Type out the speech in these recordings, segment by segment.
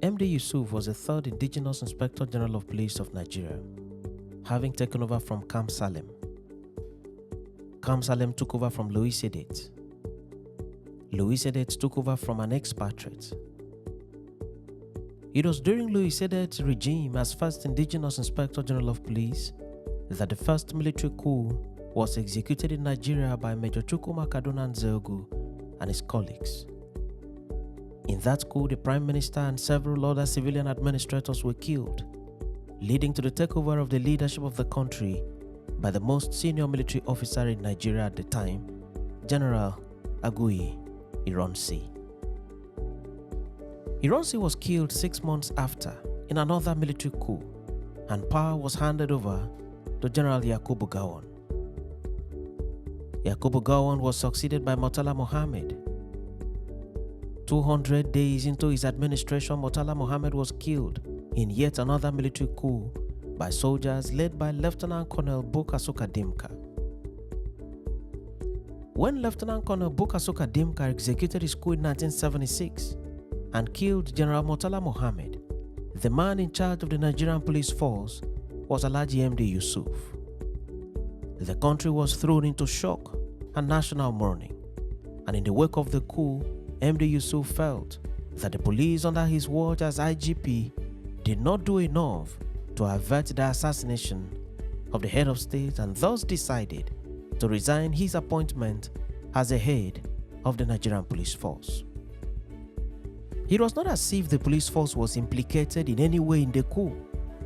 MD Yusuf was the third Indigenous Inspector General of Police of Nigeria, having taken over from Kam Salem. Kam Salem took over from Louis Edet. Louis Edet took over from an expatriate. It was during Louis Edet's regime as first Indigenous Inspector General of Police that the first military coup was executed in Nigeria by Major Chukwuma Kaduna Nzeogu and his colleagues. In that coup, the Prime Minister and several other civilian administrators were killed, leading to the takeover of the leadership of the country by the most senior military officer in Nigeria at the time, General Aguiyi Ironsi. Ironsi was killed 6 months after in another military coup, and power was handed over to General Yakubu Gowon. Yakubu Gowon was succeeded by Murtala Mohammed. 200 days into his administration, Murtala Mohammed was killed in yet another military coup by soldiers led by Lieutenant Colonel Buka Suka Dimka. When Lieutenant Colonel Buka Suka Dimka executed his coup in 1976 and killed General Murtala Mohammed, the man in charge of the Nigerian Police Force was Alhaji MD Yusuf. The country was thrown into shock and national mourning, and in the wake of the coup, MD Yusuf felt that the police under his watch as IGP did not do enough to avert the assassination of the head of state, and thus decided to resign his appointment as the head of the Nigerian Police Force. It was not as if the police force was implicated in any way in the coup,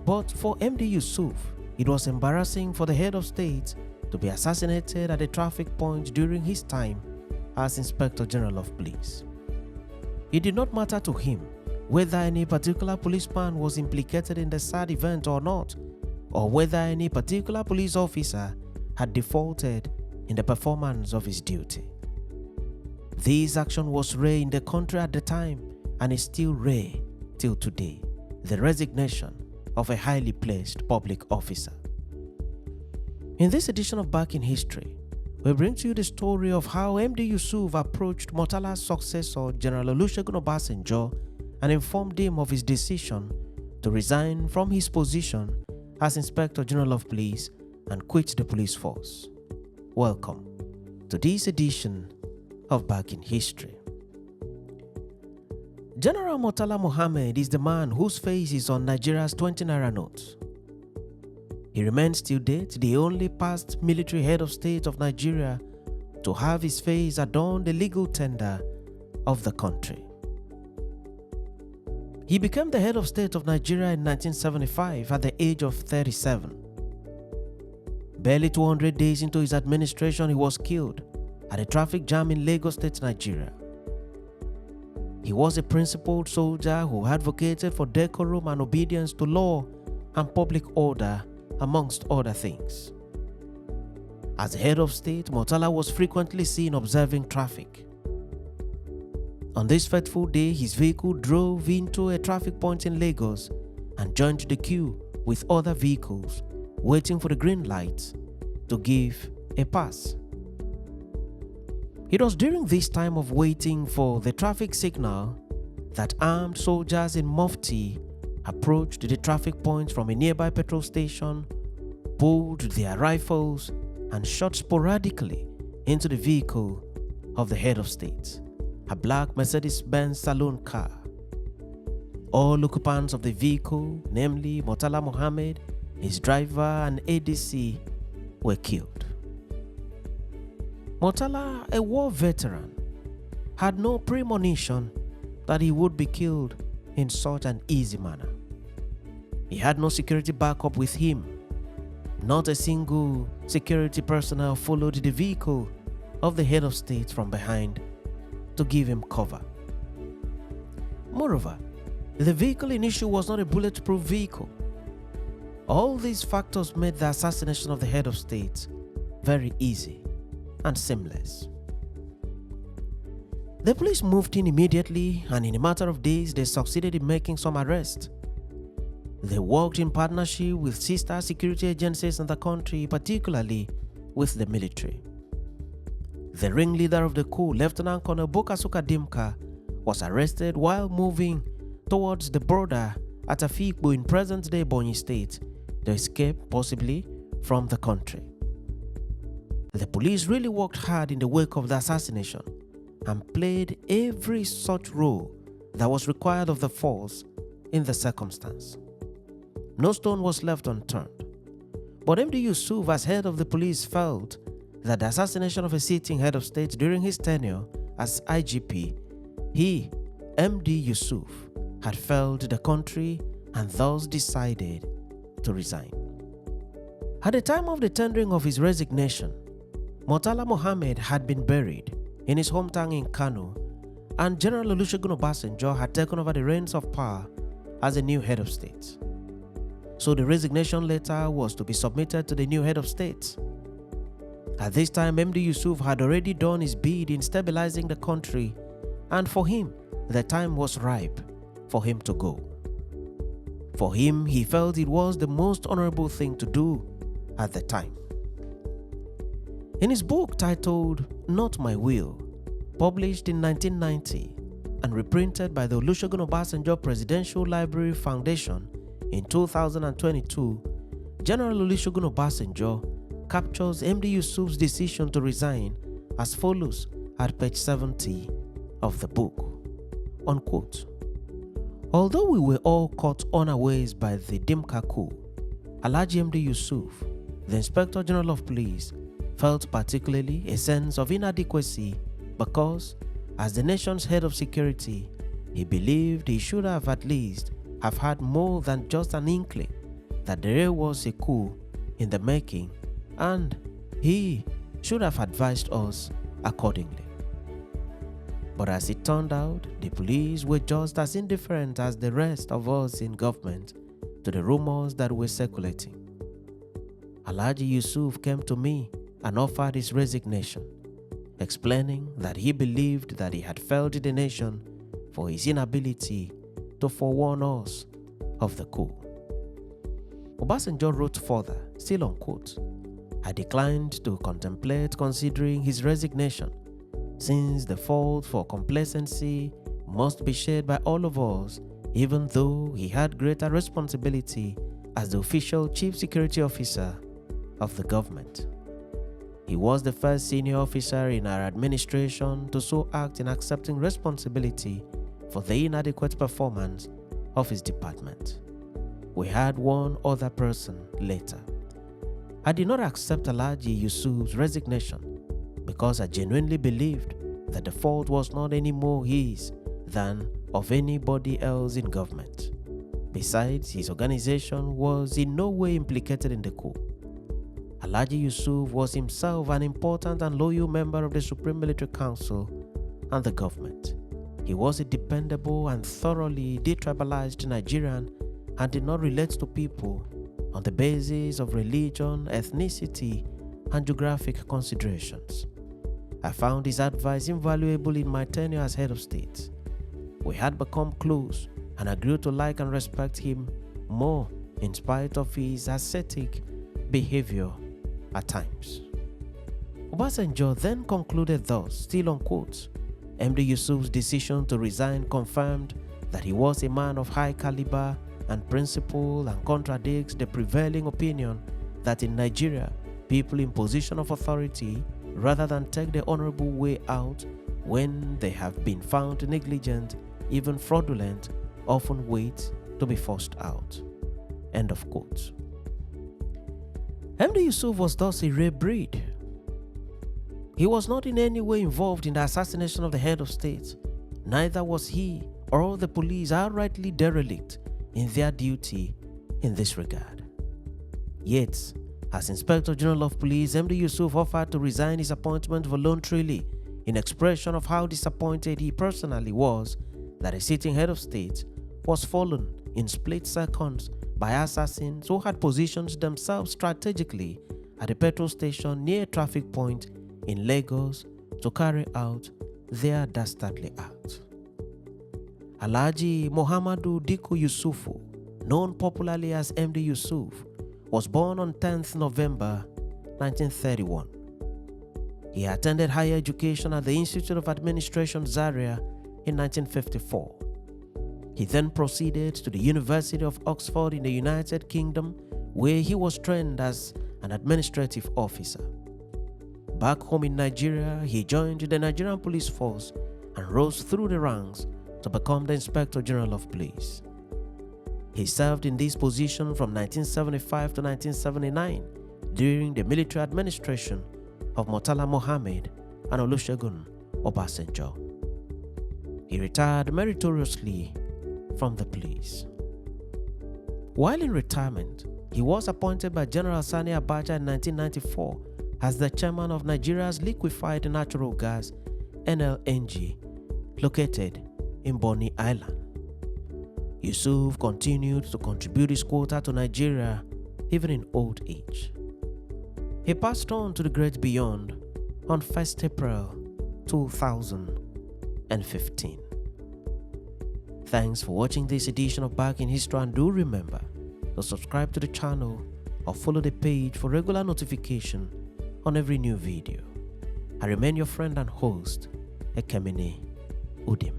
but for MD Yusuf, it was embarrassing for the head of state to be assassinated at a traffic point during his time as Inspector General of Police. It did not matter to him whether any particular policeman was implicated in the sad event or not, or whether any particular police officer had defaulted in the performance of his duty. This action was rare in the country at the time and is still rare till today: the resignation of a highly placed public officer. In this edition of Back in History, we bring to you the story of how MD Yusuf approached Murtala's successor, General Olusegun Obasanjo, and informed him of his decision to resign from his position as Inspector General of Police and quit the police force. Welcome to this edition of Back in History. General Murtala Mohammed is the man whose face is on Nigeria's 20 naira notes. He remains till date the only past military head of state of Nigeria to have his face adorn the legal tender of the country. He became the head of state of Nigeria in 1975 at the age of 37. Barely 200 days into his administration, he was killed at a traffic jam in Lagos State, Nigeria. He was a principled soldier who advocated for decorum and obedience to law and public order, amongst other things. As the head of state, Murtala was frequently seen observing traffic. On this fateful day, his vehicle drove into a traffic point in Lagos and joined the queue with other vehicles waiting for the green light to give a pass. It was during this time of waiting for the traffic signal that armed soldiers in mufti approached the traffic point from a nearby petrol station, pulled their rifles, and shot sporadically into the vehicle of the head of state, a black Mercedes-Benz saloon car. All occupants of the vehicle, namely Murtala Mohammed, his driver, and ADC, were killed. Murtala, a war veteran, had no premonition that he would be killed in such an easy manner. He had no security backup with him. Not a single security personnel followed the vehicle of the head of state from behind to give him cover. Moreover, the vehicle in issue was not a bulletproof vehicle. All these factors made the assassination of the head of state very easy and seamless. The police moved in immediately, and in a matter of days, they succeeded in making some arrests. They worked in partnership with sister security agencies in the country, particularly with the military. The ringleader of the coup, Lieutenant Colonel Buka Suka Dimka, was arrested while moving towards the border at Afikpo in present-day Ebonyi State to escape, possibly, from the country. The police really worked hard in the wake of the assassination and played every such role that was required of the force in the circumstance. No stone was left unturned. But MD Yusuf, as head of the police, felt that the assassination of a sitting head of state during his tenure as IGP, he, MD Yusuf, had failed the country and thus decided to resign. At the time of the tendering of his resignation, Murtala Mohammed had been buried in his hometown in Kano, and General Olusegun Obasanjo had taken over the reins of power as the new head of state. So the resignation letter was to be submitted to the new head of state. At this time, MD Yusuf had already done his bid in stabilizing the country, and for him, the time was ripe for him to go. For him, he felt it was the most honorable thing to do at the time. In his book titled Not My Will, published in 1990 and reprinted by the Olusegun Obasanjo Presidential Library Foundation in 2022, General Olusegun Obasanjo captures MD Yusuf's decision to resign as follows at page 70 of the book, unquote. Although we were all caught unawares by the Dimka coup, Alhaji MD Yusuf, the Inspector General of Police, felt particularly a sense of inadequacy because, as the nation's head of security, he believed he should have at least have had more than just an inkling that there was a coup in the making, and he should have advised us accordingly. But as it turned out, the police were just as indifferent as the rest of us in government to the rumors that were circulating. Alhaji Yusuf came to me and offered his resignation, explaining that he believed that he had failed the nation for his inability to forewarn us of the coup. Obasanjo wrote further, still unquote, I declined to contemplate considering his resignation, since the fault for complacency must be shared by all of us, even though he had greater responsibility as the official chief security officer of the government. He was the first senior officer in our administration to so act in accepting responsibility for the inadequate performance of his department. We had one other person later. I did not accept Alhaji Yusuf's resignation because I genuinely believed that the fault was not any more his than of anybody else in government. Besides, his organization was in no way implicated in the coup. Alhaji Yusuf was himself an important and loyal member of the Supreme Military Council and the government. He was a dependable and thoroughly detribalized Nigerian and did not relate to people on the basis of religion, ethnicity, and geographic considerations. I found his advice invaluable in my tenure as head of state. We had become close and I grew to like and respect him more in spite of his ascetic behavior at times. Obasanjo then concluded thus, still unquote, MD Yusuf's decision to resign confirmed that he was a man of high caliber and principle and contradicts the prevailing opinion that in Nigeria, people in position of authority, rather than take the honorable way out when they have been found negligent, even fraudulent, often wait to be forced out. End of quote. MD Yusuf was thus a rare breed. He was not in any way involved in the assassination of the head of state. Neither was he or the police outrightly derelict in their duty in this regard. Yet, as Inspector General of Police, MD Yusuf offered to resign his appointment voluntarily in expression of how disappointed he personally was that a sitting head of state was fallen in split seconds by assassins who had positioned themselves strategically at a petrol station near a traffic point in Lagos to carry out their dastardly act. Alhaji Muhammadu Dikko Yusufu, known popularly as MD Yusuf, was born on 10th November 1931. He attended higher education at the Institute of Administration Zaria in 1954. He then proceeded to the University of Oxford in the United Kingdom, where he was trained as an administrative officer. Back home in Nigeria, he joined the Nigerian Police Force and rose through the ranks to become the Inspector General of Police. He served in this position from 1975 to 1979 during the military administration of Murtala Mohammed and Olusegun Obasanjo. He retired meritoriously from the police. While in retirement, he was appointed by General Sani Abacha in 1994 as the chairman of Nigeria's liquefied natural gas (NLNG) located in Bonny Island. Yusuf continued to contribute his quota to Nigeria even in old age. He passed on to the great beyond on 1st April 2015. Thanks for watching this edition of Back in History, and do remember to subscribe to the channel or follow the page for regular notification on every new video. I remain your friend and host, Ekemini Udim.